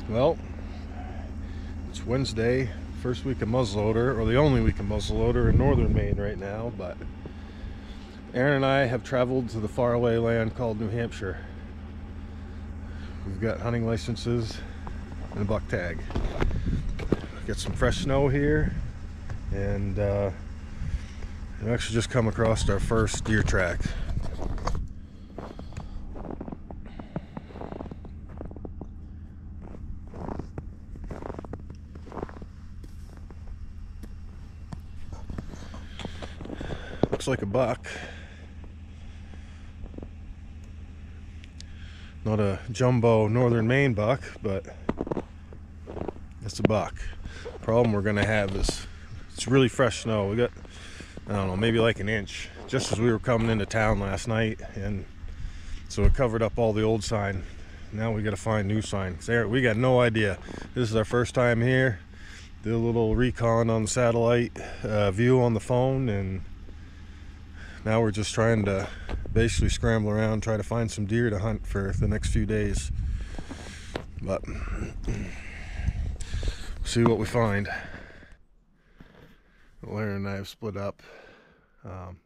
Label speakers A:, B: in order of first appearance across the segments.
A: Well, it's Wednesday, first week of muzzleloader, or the only week of muzzleloader in northern Maine right now, but Aaron and I have traveled to the faraway land called New Hampshire. We've got hunting licenses and a buck tag. We've got some fresh snow here, and we actually just come across our first deer track. Looks like a buck. Not a jumbo northern Maine buck, but it's a buck. Problem we're gonna have is it's really fresh snow. We got, I don't know, maybe like an inch just as we were coming into town last night, and so it covered up all the old sign. Now we gotta find new sign. We got no idea. This is our first time here. Did a little recon on the satellite view on the phone, and now we're just trying to basically scramble around, try to find some deer to hunt for the next few days. But see what we find. Aaron and I have split up. Found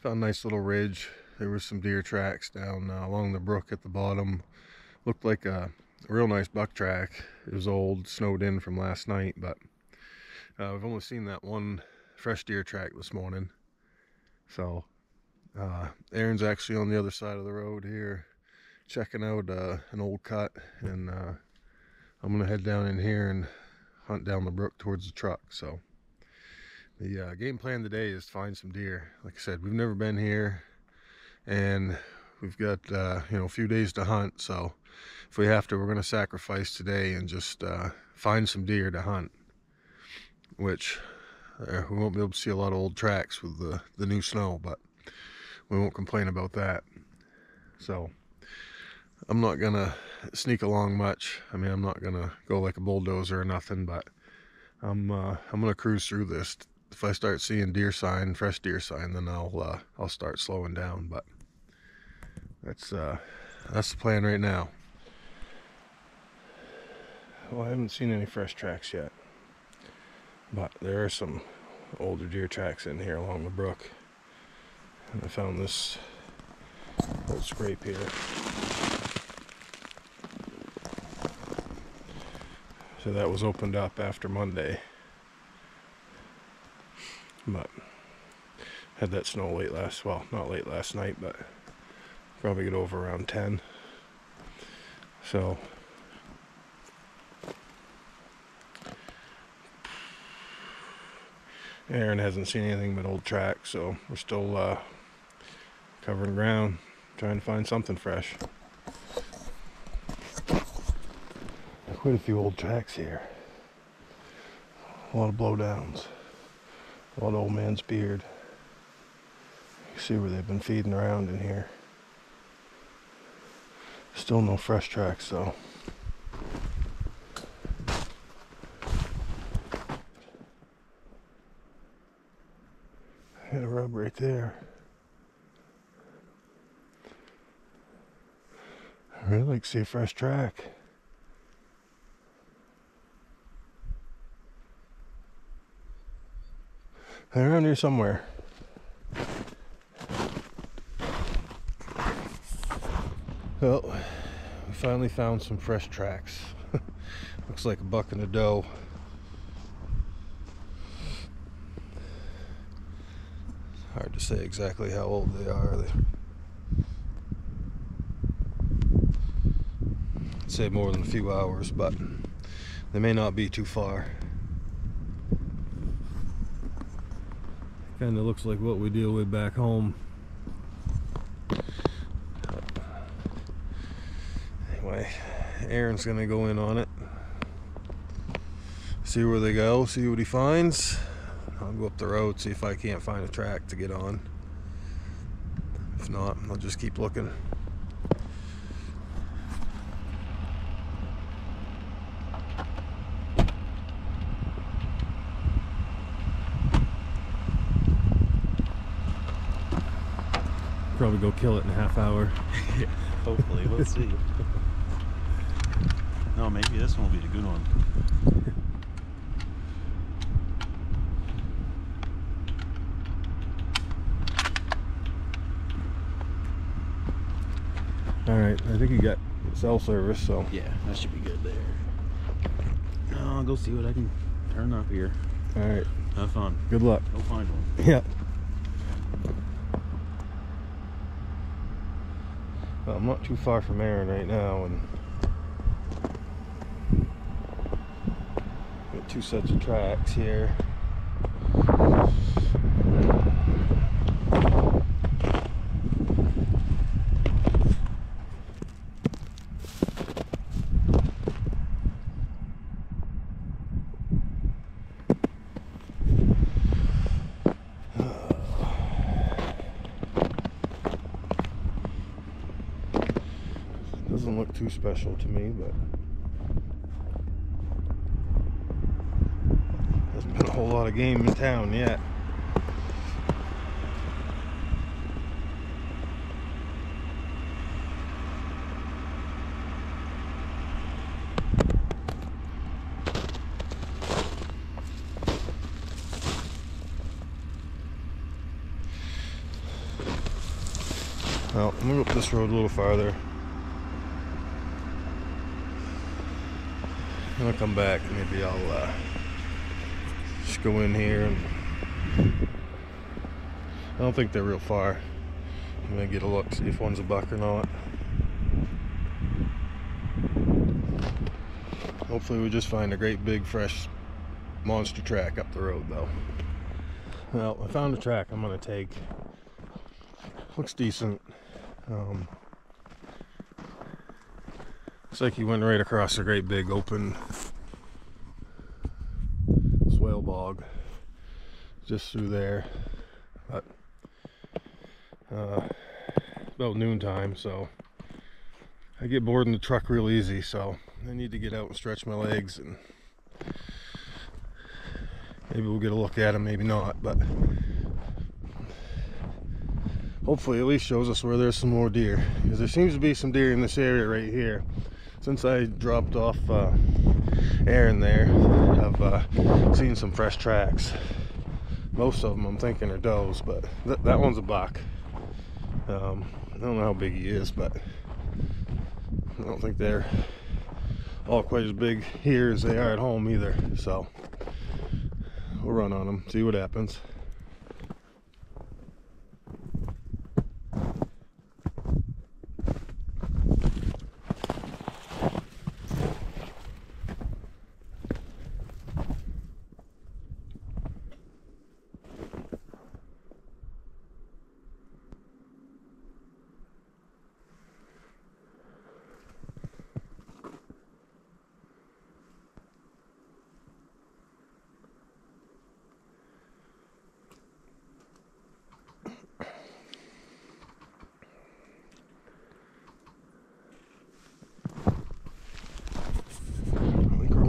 A: a nice little ridge. There were some deer tracks down along the brook at the bottom. Looked like a real nice buck track. It was old, snowed in from last night, but we've only seen that one fresh deer track this morning. So Aaron's actually on the other side of the road here checking out an old cut, and I'm gonna head down in here and hunt down the brook towards the truck. So the game plan today is to find some deer. Like I said, we've never been here, and we've got a few days to hunt. So if we have to, we're gonna sacrifice today and just find some deer to hunt, which we won't be able to see a lot of old tracks with the new snow, but we won't complain about that. So I'm not gonna sneak along much. I mean, I'm not gonna go like a bulldozer or nothing, but I'm gonna cruise through this. If I start seeing deer sign, fresh deer sign, then I'll start slowing down. But that's the plan right now. Well, I haven't seen any fresh tracks yet, but there are some older deer tracks in here along the brook, and I found this old scrape here. So that was opened up after Monday, but had that snow not late last night, but probably get over around 10. So Aaron hasn't seen anything but old tracks, so we're still covering ground, trying to find something fresh. Quite a few old tracks here. A lot of blowdowns. A lot of old man's beard. You see where they've been feeding around in here. Still no fresh tracks though. Hit a rub right there. I really like to see a fresh track. They're around here somewhere. Well, we finally found some fresh tracks. Looks like a buck and a doe. Hard to say exactly how old they are. I'd say more than a few hours, but they may not be too far. Kind of looks like what we deal with back home. Anyway, Aaron's gonna go in on it, see where they go, see what he finds. I'll go up the road, see if I can't find a track to get on. If not, I'll just keep looking. Probably go kill it in a half hour.
B: Hopefully, we'll see. No, maybe this one will be the good one.
A: Alright, I think you got cell service, so.
B: Yeah, that should be good there. I'll go see what I can turn up here.
A: Alright.
B: Have fun.
A: Good luck.
B: Go find one.
A: Yeah. Well, I'm not too far from Aaron right now, and got 2 sets of tracks here. Doesn't look too special to me, but hasn't been a whole lot of game in town yet. Well, I'm gonna go up this road a little farther. When I come back, maybe I'll just go in here, and I don't think they're real far. I'm gonna get a look, see if one's a buck or not. Hopefully we just find a great big fresh monster track up the road though. Well, I found a track I'm gonna take. Looks decent. Looks like he went right across a great big open swale bog just through there, but about noontime, so I get bored in the truck real easy, so I need to get out and stretch my legs, and maybe we'll get a look at him, maybe not, but hopefully at least shows us where there's some more deer, because there seems to be some deer in this area right here. Since I dropped off Aaron there, I've seen some fresh tracks. Most of them I'm thinking are does, but that one's a buck. I don't know how big he is, but I don't think they're all quite as big here as they are at home either. So we'll run on them, see what happens.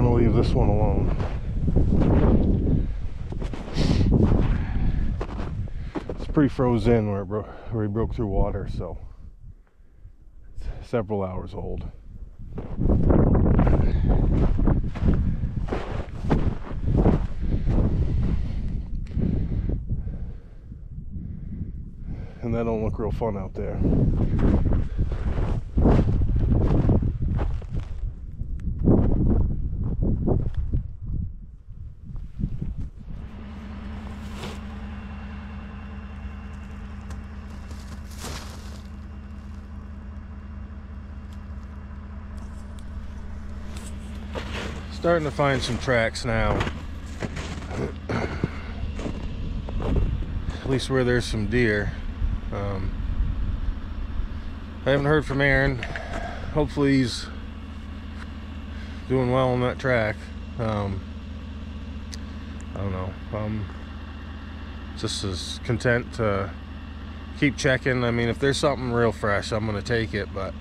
A: Leave this one alone. It's pretty frozen where he broke through water, so it's several hours old. And that don't look real fun out there. Starting to find some tracks now. At least where there's some deer. I haven't heard from Aaron. Hopefully he's doing well on that track. I don't know. I'm just as content to keep checking. I mean, if there's something real fresh, I'm gonna take it, but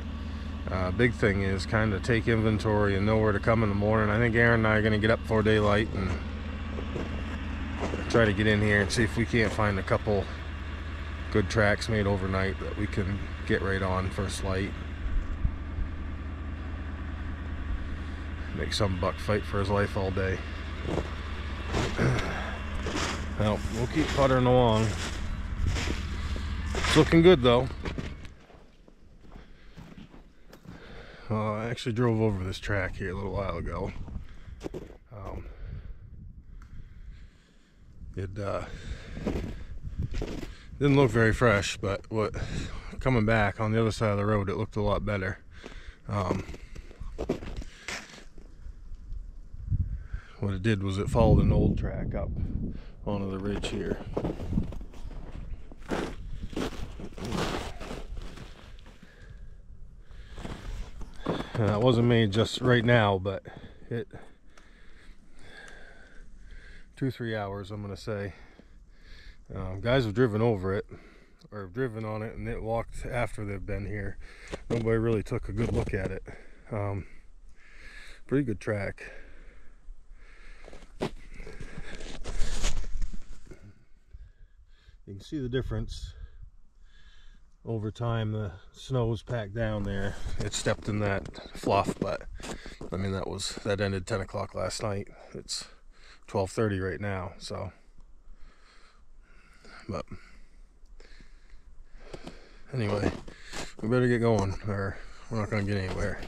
A: big thing is kind of take inventory and know where to come in the morning. I think Aaron and I are going to get up before daylight and try to get in here and see if we can't find a couple good tracks made overnight that we can get right on first light. Make some buck fight for his life all day. Well, we'll keep puttering along. It's looking good though. I actually drove over this track here a little while ago. It didn't look very fresh, but coming back on the other side of the road, it looked a lot better. What it did was it followed an old track up onto the ridge here. And that wasn't made just right now, but it 2-3 hours, I'm gonna say. Guys have driven over it, or driven on it, and it walked after they've been here. Nobody really took a good look at it. Pretty good track. You can see the difference over time. The snow's packed down there. It stepped in that fluff, but I mean that ended 10 o'clock last night. It's 12:30 right now, so. But anyway, we better get going, or we're not going to get anywhere.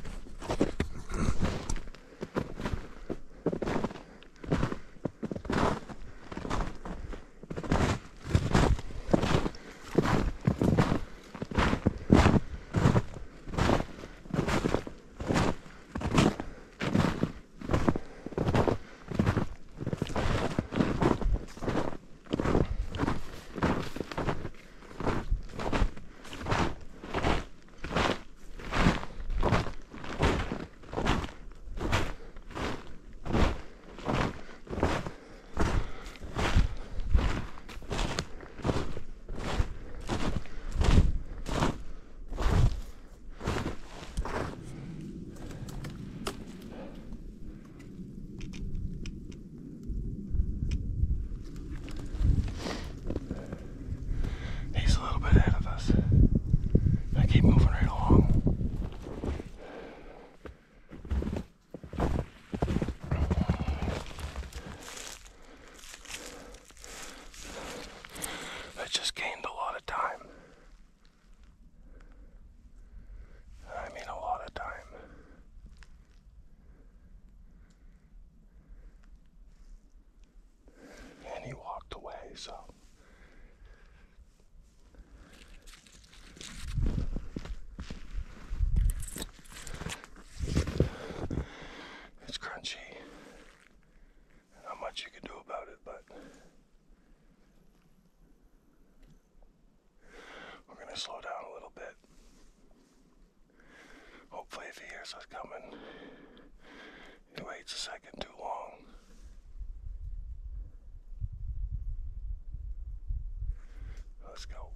A: So it's crunchy. Not much you can do about it, but we're gonna slow down a little bit. Hopefully if he hears us coming, he waits a second too long. Let's go.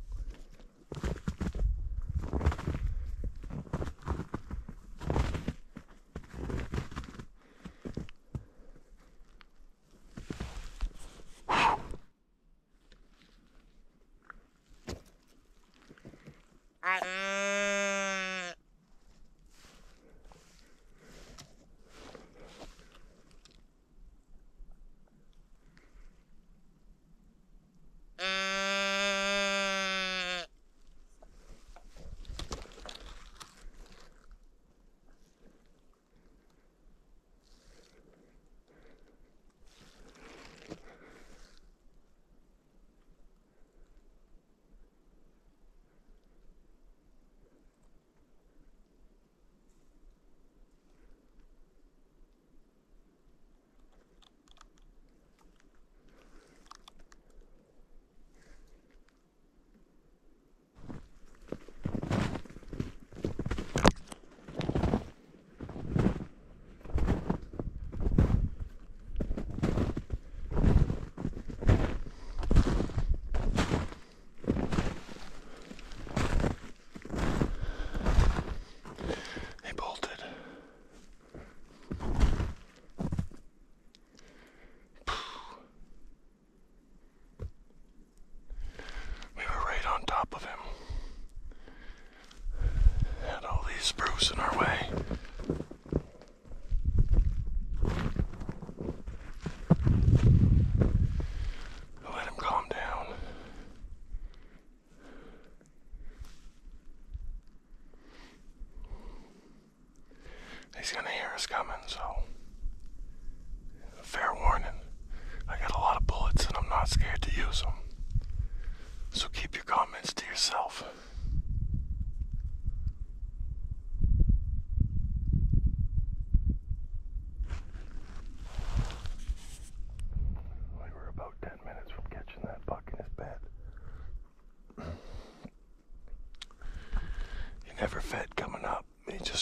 A: In our way.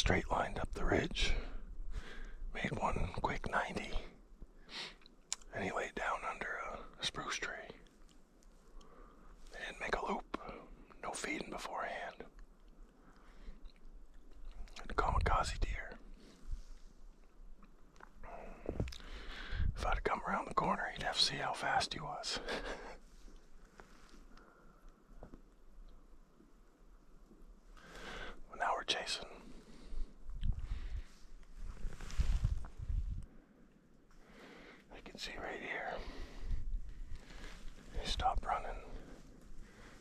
A: straight lined up the ridge, made one quick 90, and he laid down under a spruce tree. They didn't make a loop, no feeding beforehand. A kamikaze deer. If I'd have come around the corner, he'd have to see how fast he was. Well, now we're chasing. I can see right here. He stopped running,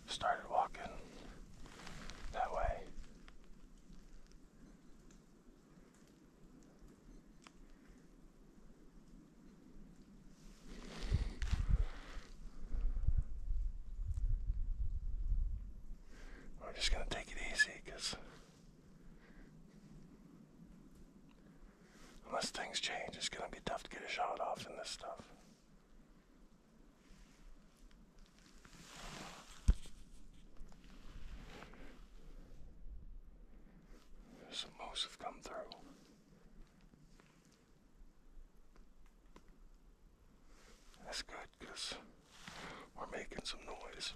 A: started walking that way. We're just gonna take it easy, because unless things change, it's gonna be tough to get a shot off in this stuff. Some moose have come through. That's good, because we're making some noise.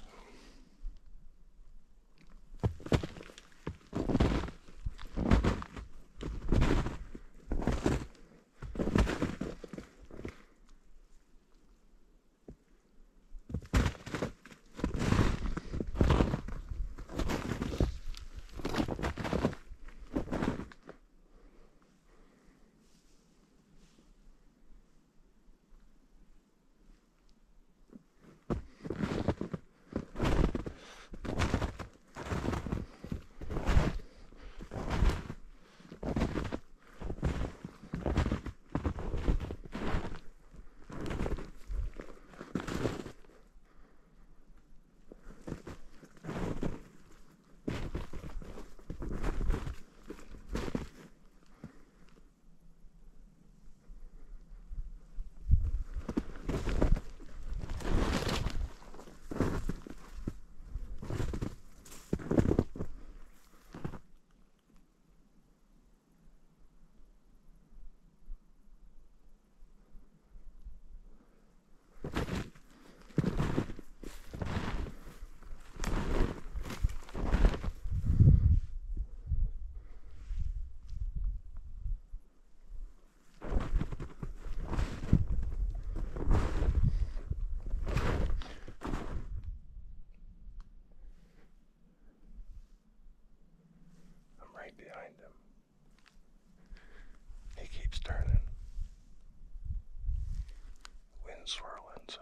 A: Behind him. He keeps turning. Wind's swirling, so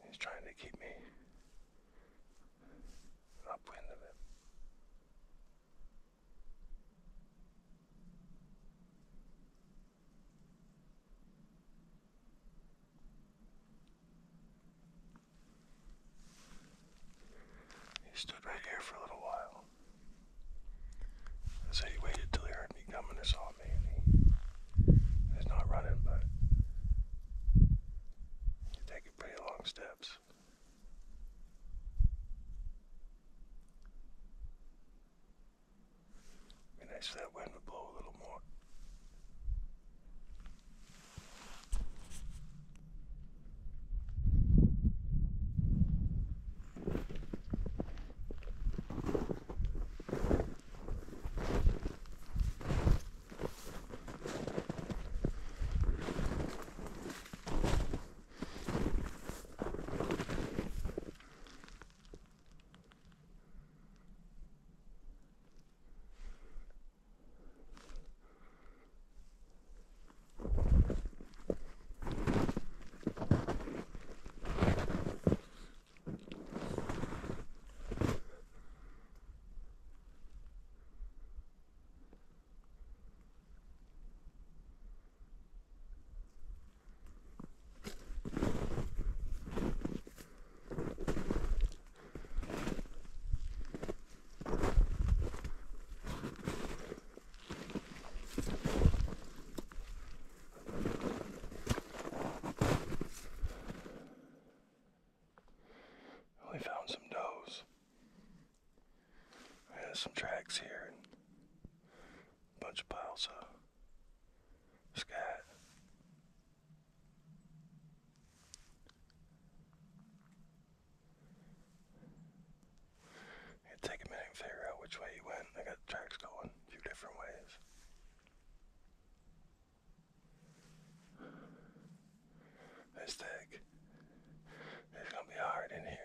A: he's trying to keep me upwind of him. He stood right here for a little while. So he waited till he heard me coming or saw me, and he's not running, but he's taking pretty long steps. Be nice if that wind would blow a little more. Some tracks here. bunch of piles of scat. It'd take a minute to figure out which way he went. I got the tracks going a few different ways. This thick. It's gonna be hard in here.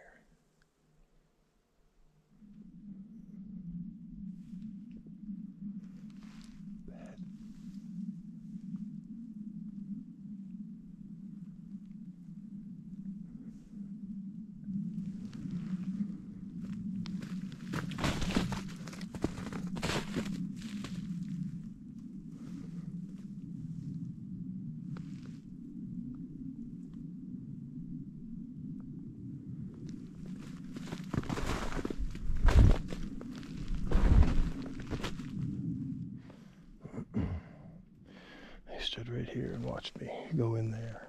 A: Stood right here and watched me go in there.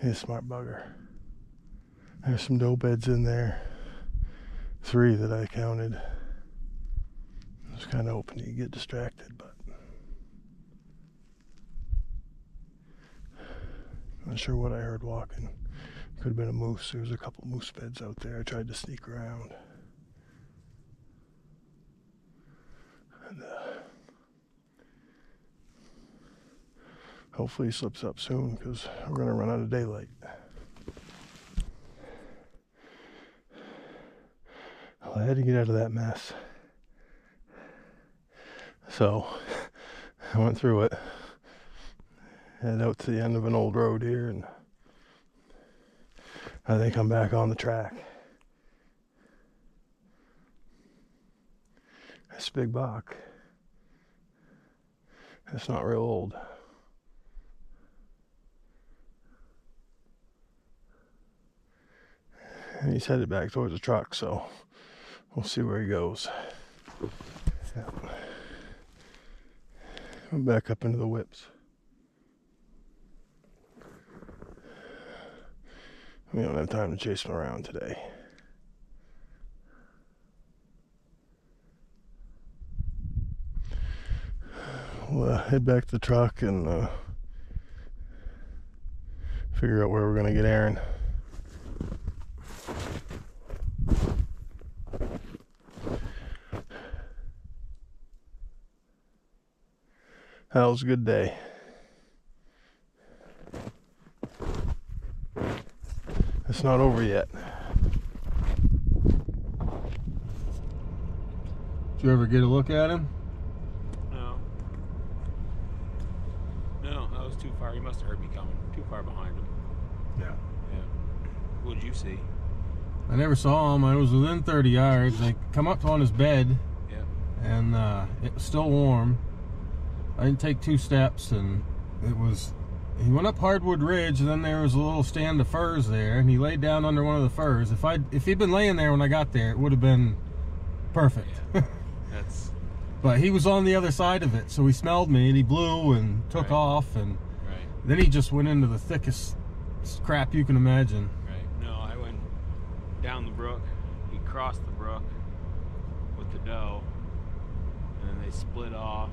A: He's a smart bugger. There's some doe beds in there. 3 that I counted. I was kind of hoping he'd get distracted, but not sure what I heard walking. Could have been a moose. There was a couple moose beds out there. I tried to sneak around. And, hopefully he slips up soon because we're going to run out of daylight. Well, I had to get out of that mess. So I went through it. Head out to the end of an old road here, and I think I'm back on the track. That's a big buck. It's not real old. And he's headed back towards the truck, so we'll see where he goes. Yeah. I'm back up into the whips. We don't have time to chase him around today. We'll head back to the truck and figure out where we're going to get Aaron. That was a good day. It's not over yet. Did you ever get a look at him?
B: No, that was too far. He must have heard me coming. Too far behind him.
A: Yeah.
B: What did you see?
A: I never saw him. I was within 30 yards. I come up on his bed.
B: Yeah.
A: And it was still warm. I didn't take 2 steps, and he went up Hardwood Ridge, and then there was a little stand of firs there, and he laid down under one of the firs. If he'd been laying there when I got there, it would have been perfect.
B: Yeah.
A: But he was on the other side of it, so he smelled me, and he blew and took off, and then he just went into the thickest crap you can imagine.
B: Right. No, I went down the brook. He crossed the brook with the doe, and then they split off.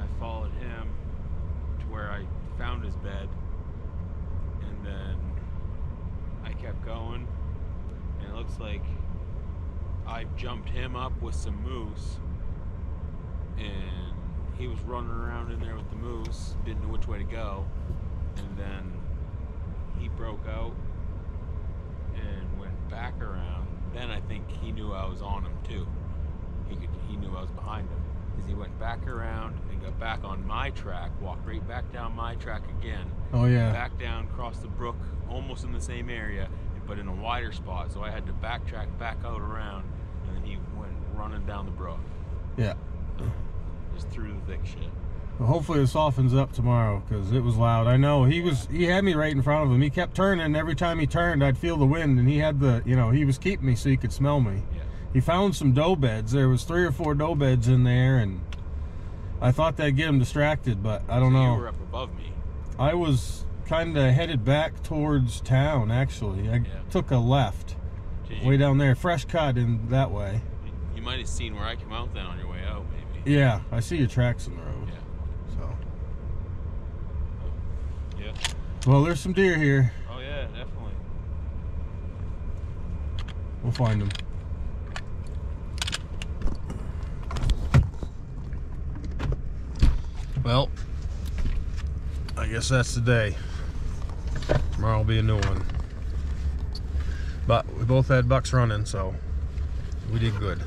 B: I followed him to where I found his bed, and then I kept going, and it looks like I jumped him up with some moose, and he was running around in there with the moose, didn't know which way to go, and then he broke out and went back around. Then I think he knew I was on him too. He knew I was behind him, because he went back around and got back on my track, walked right back down my track again.
A: Oh yeah.
B: Back down, crossed the brook, almost in the same area, but in a wider spot. So I had to backtrack back out around, and then he went running down the brook.
A: Yeah.
B: Just through the thick shit.
A: Well, hopefully it softens up tomorrow, because it was loud. I know he had me right in front of him. He kept turning. Every time he turned, I'd feel the wind, and he had he was keeping me so he could smell me.
B: Yeah.
A: He found some doe beds. There was 3 or 4 doe beds in there, and I thought that'd get him distracted, but I don't know.
B: You were up above me.
A: I was kind of headed back towards town, actually. I took a left way down there, fresh cut in that way.
B: You might have seen where I came out then on your way out, maybe.
A: Yeah, I see your tracks in the road.
B: Yeah.
A: So.
B: Yeah.
A: Well, there's some deer here.
B: Oh yeah, definitely.
A: We'll find them. Well, I guess that's the day. Tomorrow will be a new one. But we both had bucks running, so we did good.